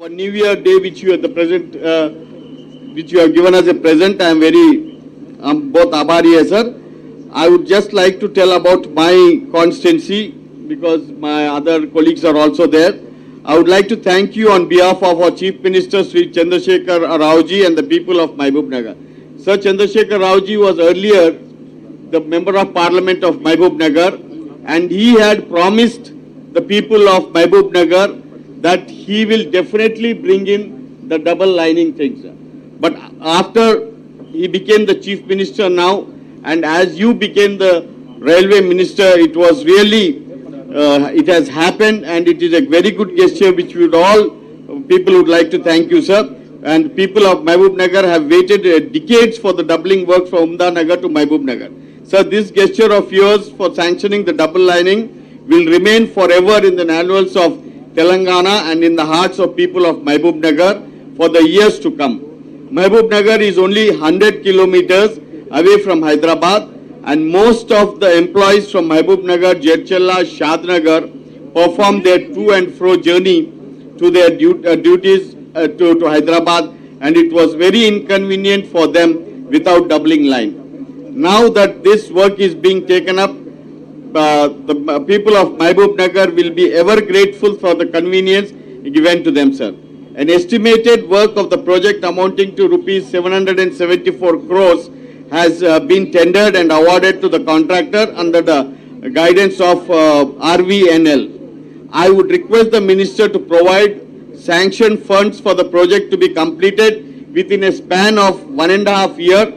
For New Year Day, which you which you have given as a present, I am very both abhari hai, sir. I would just like to tell about my constituency because my other colleagues are also there. I would like to thank you on behalf of our Chief Minister Sri Chandrasekhar Raoji and the people of Mahbubnagar. Sir Chandrasekhar Raoji was earlier the Member of Parliament of Mahbubnagar, and he had promised the people of Mahbubnagar that he will definitely bring in the double lining things. But after he became the Chief Minister now, and as you became the Railway Minister, it was really, it has happened, and it is a very good gesture which we would all, people would like to thank you, sir. And people of Mahbubnagar have waited decades for the doubling work from Umdanagar to Mahbubnagar. Sir, this gesture of yours for sanctioning the double lining will remain forever in the annals of Telangana and in the hearts of people of Mahbubnagar for the years to come. Mahbubnagar is only 100 kilometers away from Hyderabad, and most of the employees from Mahbubnagar, Jadcherla, Shadnagar perform their to and fro journey to their duties to Hyderabad, and it was very inconvenient for them without doubling line. Now that this work is being taken up, the people of Mahbubnagar will be ever grateful for the convenience given to them, sir. An estimated work of the project amounting to rupees 774 crores has been tendered and awarded to the contractor under the guidance of RVNL. I would request the minister to provide sanctioned funds for the project to be completed within a span of 1.5 years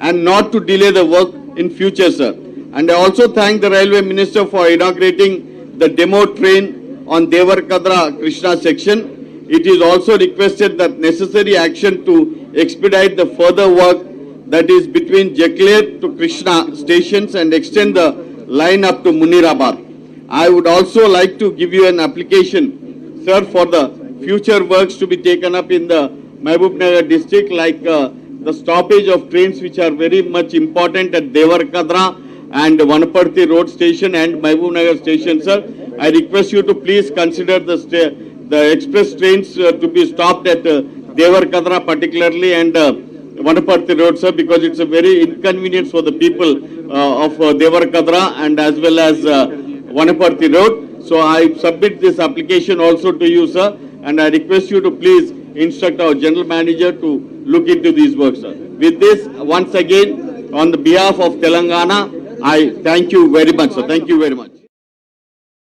and not to delay the work in future, sir. And I also thank the Railway Minister for inaugurating the demo train on Devarkadra Krishna section. It is also requested that necessary action to expedite the further work that is between Jekler to Krishna stations and extend the line up to Munirabad. I would also like to give you an application, sir, for the future works to be taken up in the Mahbubnagar district, like the stoppage of trains which are very much important at Devarkadra and Vanaparthi Road Station and Mahbubnagar Station, sir. I request you to please consider the express trains to be stopped at Devarkadra particularly and Vanaparthi Road, sir, because it's a very inconvenience for the people of Devarkadra and as well as Vanaparthi Road. So I submit this application also to you, sir, and I request you to please instruct our General Manager to look into these works, sir. With this, once again, on the behalf of Telangana, I thank you very much, sir. Thank you very much.